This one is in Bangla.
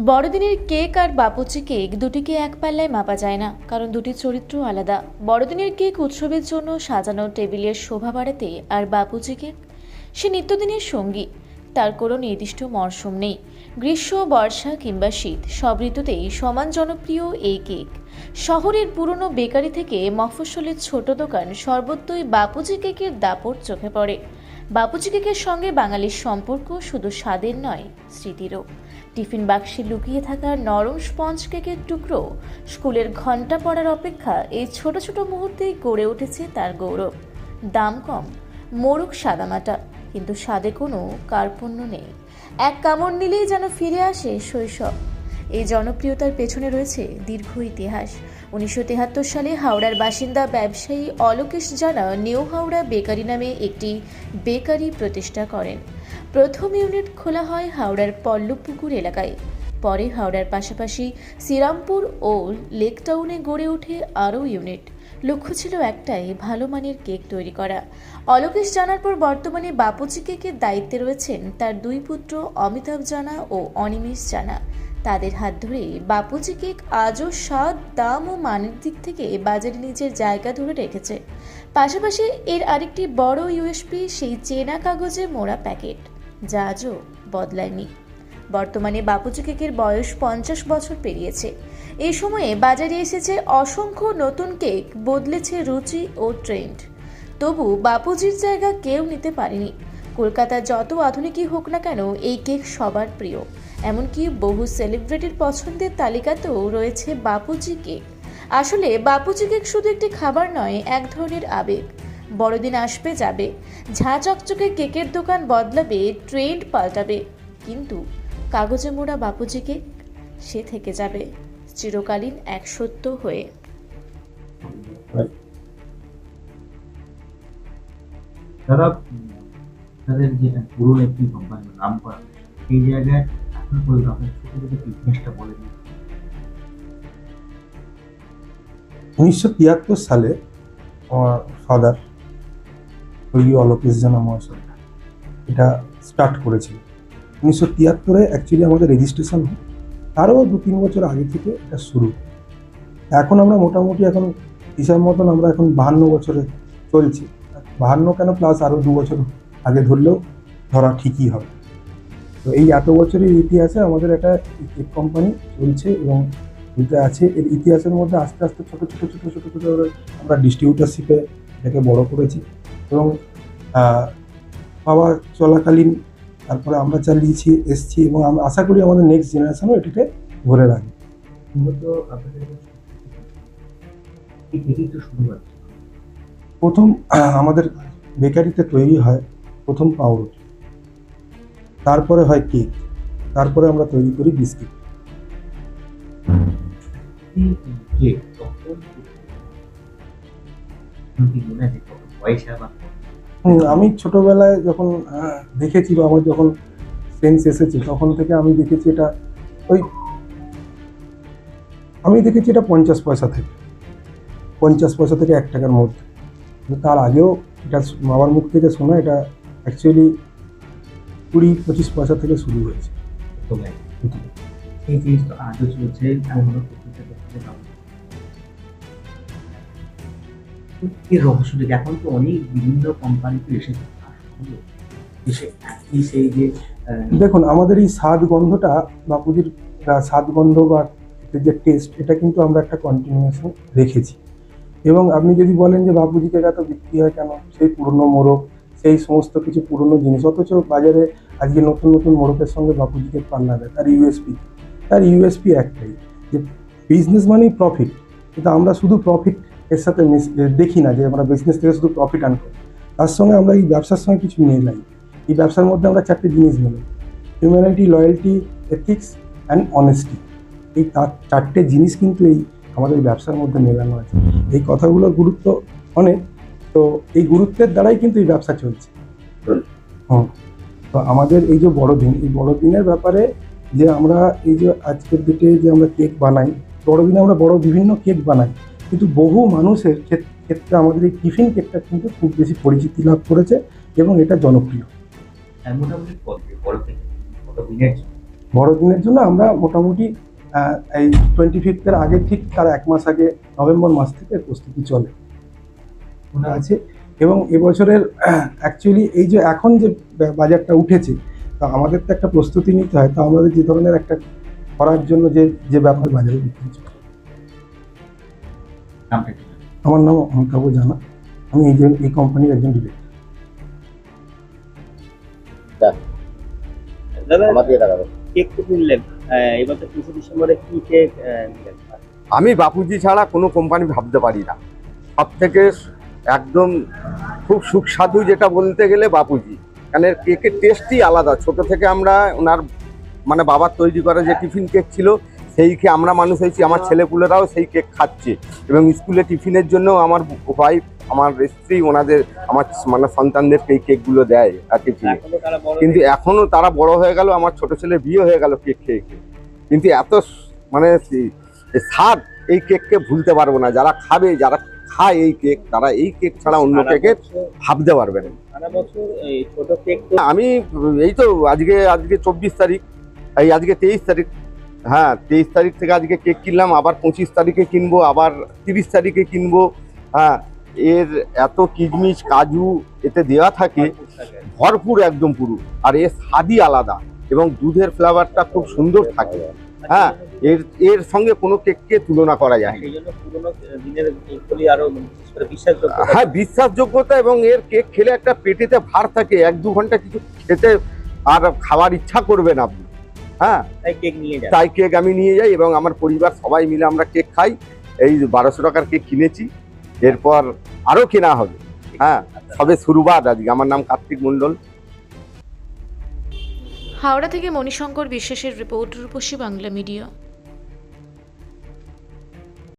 বড়দিনের কেক আর বাপুচি কেক দুটিকে এক পাল্লায় মাপা যায় না, কারণ দুটির চরিত্র আলাদা। বড়দিনের কেক উৎসবের জন্য সাজানো টেবিলের শোভা বাড়াতে, আর বাপুচি কেক সে নিত্যদিনের সঙ্গী। তার কোনো নির্দিষ্ট মরশুম নেই। গ্রীষ্ম, বর্ষা কিংবা শীত, সব ঋতুতেই সমান জনপ্রিয় এই কেক। শহরের পুরনো বেকারি থেকে মফস্বলের ছোট দোকান, সর্বত্রই বাপুচি কেকের দাপট চোখে পড়ে। বাপুচি কেকের সঙ্গে বাঙালির সম্পর্ক শুধু স্বাদের নয়, স্মৃতিরও। টিফিন বাক্সে লুকিয়ে থাকা নরম স্পঞ্জ কেকের টুকরো, স্কুলের ঘন্টা পড়ার অপেক্ষা, এই ছোট ছোট মুহূর্তেই গড়ে উঠেছে তার গৌরব। দাম কম, মোড়ক সাদামাটা, কিন্তু স্বাদে কোনো কার্পণ্য নেই। এক কামড় নিলেই যেন ফিরে আসে শৈশব। এই জনপ্রিয়তার পেছনে রয়েছে দীর্ঘ ইতিহাস। 1973 সালে হাওড়ার বাসিন্দা ব্যবসায়ী অলোকেশ জানা নিউ হাওড়া বেকারি নামে একটি বেকারি প্রতিষ্ঠা করেন। প্রথম ইউনিট খোলা হয় হাওড়ার পল্লবপুকুর এলাকায়। পরে হাওড়ার পাশাপাশি শ্রীরামপুর ও লেক টাউনে গড়ে ওঠে আরও ইউনিট। লক্ষ্য ছিল একটাই, ভালো মানের কেক তৈরি করা। অলোকেশ জানার পর বর্তমানে বাপুচি কেকের দায়িত্বে রয়েছেন তার দুই পুত্র অমিতাভ জানা ও অনিমেষ জানা। তাদের হাত ধরে বাপুচি কেক আজও স্বাদ, দাম ও মানের দিক থেকে বাজারে নিজের জায়গা ধরে রেখেছে। পাশাপাশি এর আরেকটি বড় ইউএসপি সেই চেনা কাগজে মোড়া প্যাকেট, যা আজও বদলায়নি। বর্তমানে বাপুচি কেকের বয়স 50 বছর পেরিয়েছে। এই সময়ে বাজারে এসেছে অসংখ্য নতুন কেক, বদলেছে রুচি ও ট্রেন্ড। তবু বাপুজির জায়গা কেউ নিতে পারেনি। কলকাতা যত আধুনিকই হোক না কেন, এই কেক সবার প্রিয়। এমনকি বহু সেলিব্রিটির পছন্দের তালিকাতেও রয়েছে বাপুজি কেক। আসলে বাপুজি কেক শুধু একটি খাবার নয়, এক ধরনের আবেগ। বড়দিন আসবে যাবে, ঝাঁ চকচকে কেকের দোকান বদলাবে, ট্রেন্ড পাল্টাবে, কিন্তু কাগজে মোড়া বাপুজি কেক সে থেকে যাবে চিরকালীন এক সত্য হয়ে। তারা তাদের যেটা পুরনো একটি কোম্পানি নাম করা, সেই জায়গায় এখন পর্যন্ত আপনার ছোট ছোট বিজনেসটা বলে দিন। 1973 সালে আমার ফাদার স্বর্গীয় অলোকেশ জানা মহাশয় এটা স্টার্ট করেছিল। 1973 অ্যাকচুয়ালি আমাদের রেজিস্ট্রেশন হয়, তারও 2-3 বছর আগে থেকে এটা শুরু। এখন আমরা মোটামুটি এখন হিসাব মতন আমরা এখন 52 বছরে চলছি। 52 কেন, প্লাস আরও 2 বছর আগে ধরলেও ধরা ঠিকই হবে। তো এই এত বছরের ইতিহাসে আমাদের একটা কেক কোম্পানি চলছে এবং এটা আছে। এর ইতিহাসের মধ্যে আস্তে আস্তে ছোটো ছোটো ছোটো ছোটো ছোটো আমরা ডিস্ট্রিবিউটারশিপে এটাকে বড় করেছি এবং বাবা চলাকালীন তারপরে আমরা চালিয়েছি এসছি এবং আমরা আশা করি আমাদের নেক্সট জেনারেশনও এটাকে ধরে রাখবে। মূলত আপনাদের এই থেকেই তো শুরু হচ্ছে। প্রথম আমাদের বেকারিতে তৈরি হয় প্রথম পাউরুটি, তারপরে হয় কেক, তারপরে আমরা তৈরি করি বিস্কিট। আমি ছোটবেলায় যখন দেখেছি বা আমার যখন সেন্স এসেছে তখন থেকে আমি দেখেছি এটা এটা 50 পয়সা থেকে 1 টাকার মধ্যে। তার আগেও এটা বাবার মুখ থেকে শোনা, এটা অ্যাকচুয়ালি 20-25 পয়সা থেকে শুরু হয়েছে। এই জিনিস তো আজও চলছে। এর রহস্যটা এখন তো অনেক বিভিন্ন কোম্পানিতে এসেছে। সেই যে দেখুন, আমাদের এই স্বাদ গন্ধটা, বাপুজির স্বাদ গন্ধ বা যে টেস্ট, এটা কিন্তু আমরা একটা কন্টিনিউয়েশন রেখেছি। এবং আপনি যদি বলেন যে বাপুজি কেক এত বিক্রি হয় কেন, সেই পুরনো মোড়ক, সেই সমস্ত কিছু পুরনো জিনিস, অথচ বাজারে আজকে নতুন নতুন মোড়কের সঙ্গে বাপুজি কেক পাল্লা দেয়। তার ইউএসপি একটাই, যে বিজনেস মানেই প্রফিট। কিন্তু আমরা শুধু প্রফিট এর সাথে দেখি না যে আমরা বিজনেস থেকে শুধু প্রফিট আন করি, তার সঙ্গে আমরা এই ব্যবসার সঙ্গে কিছু মেলাই। এই ব্যবসার মধ্যে আমরা 4টে জিনিস মেলাই: humanity, loyalty, ethics and honesty. এই 4টে জিনিস কিন্তু এই আমাদের ব্যবসার মধ্যে মেলানো আছে। এই কথাগুলোর গুরুত্ব অনেক, তো এই গুরুত্বের দ্বারাই কিন্তু এই ব্যবসা চলছে। তো আমাদের এই যে বড়দিন, এই বড়দিনের ব্যাপারে যে আমরা এই যে আজকের ডেটে যে আমরা কেক বানাই, বড়দিনে আমরা বিভিন্ন কেক বানাই, কিন্তু বহু মানুষের ক্ষেত্রে আমাদের এই টিফিন কেকটা কিন্তু খুব বেশি পরিচিতি লাভ করেছে এবং এটা জনপ্রিয়। মোটামুটি বড় থেকে কত দিনের বড়দিনের জন্য আমরা মোটামুটি এই 25 আগে, ঠিক তার 1 মাস আগে নভেম্বর মাস থেকে প্রস্তুতি চলে ওটা আছে। এবং এবছরের অ্যাকচুয়ালি এই যে এখন যে বাজারটা উঠেছে, তো আমাদের তো একটা প্রস্তুতি নিতে হয়। তো আমাদের যে ধরনের একটা করার জন্য যে ব্যাপার বাজারে বিক্রি চলে। নামটা কি? আমার নাম অমিতাভ জানা, আমি এই কোম্পানির একজন ডিরেক্টর। দাদা কেক তো কিনলেন, এবার তো 30 ডিসেম্বরে কি কেক নিলেন? আমি বাপুজি ছাড়া কোনো কোম্পানি ভাবতে পারি না। সব থেকে একদম খুব সুস্বাদু যেটা বলতে গেলে বাপুজি, কারণ এর কেকের টেস্টই আলাদা। ছোট থেকে আমরা ওনার মানে বাবার তৈরি করা যে টিফিন কেক ছিল সেই খেয়ে আমরা মানুষ হয়েছি, আমার ছেলেপুলেরাও সেই কেক খাচ্ছে। এবং স্কুলে টিফিনের জন্য আমার ওয়াইফ, আমার স্ত্রী ওনাদের আমার মানে সন্তানদেরকে এই কেকগুলো দেয় আর টিফিনে। কিন্তু এখনো তারা বড় হয়ে গেল, আমার ছোট ছেলের বিয়ে হয়ে গেল কেক খেয়ে খেয়ে। কিন্তু এত মানে স্বাদ এই কেককে ভুলতে পারবো না। যারা খাবে, যারা খায় এই কেক, তারা এই কেক ছাড়া অন্য কেকে ভাবতে পারবে না। সারা বছর এই ছোট কেক তো আমি এই তো আজকে 24 তারিখ, এই আজকে 23 তারিখ, হ্যাঁ 23 তারিখ থেকে আজকে কেক কিনলাম, আবার 25 তারিখে কিনবো, আবার 30 তারিখে কিনবো। হ্যাঁ, এর এত কিশমিশ কাজু এতে দেওয়া থাকে ভরপুর একদম পুরো, আর এর স্বাদই আলাদা এবং দুধের ফ্লেভারটা খুব সুন্দর থাকে। হ্যাঁ, এর সঙ্গে কোনো কেককে তুলনা করা যায় না। সেই জন্য পুরোনো দিনের কেকগুলি আরো বিশেষ করে বিশ্বাসযোগ্য। হ্যাঁ, বিশ্বাসযোগ্যতা এবং এর কেক খেলে একটা পেটেতে ভার থাকে, 1-2 ঘন্টা কিছু খেতে আর খাওয়ার ইচ্ছা করবে না আপনি। হ্যাঁ, তাই কেক নিয়ে যায়। তাই কেক আমি নিয়ে যাই এবং আমার পরিবার সবাই মিলে আমরা কেক খাই। এই 1200 টাকার কেক কিনেছি, এরপর আরো কেনা হবে। হ্যাঁ, সবে শুরুবাত আজকে। আমার নাম কার্তিক মণ্ডল। হাওড়া থেকে মণিশঙ্কর বিশ্বাসের রিপোর্ট, রূপসী বাংলা মিডিয়া।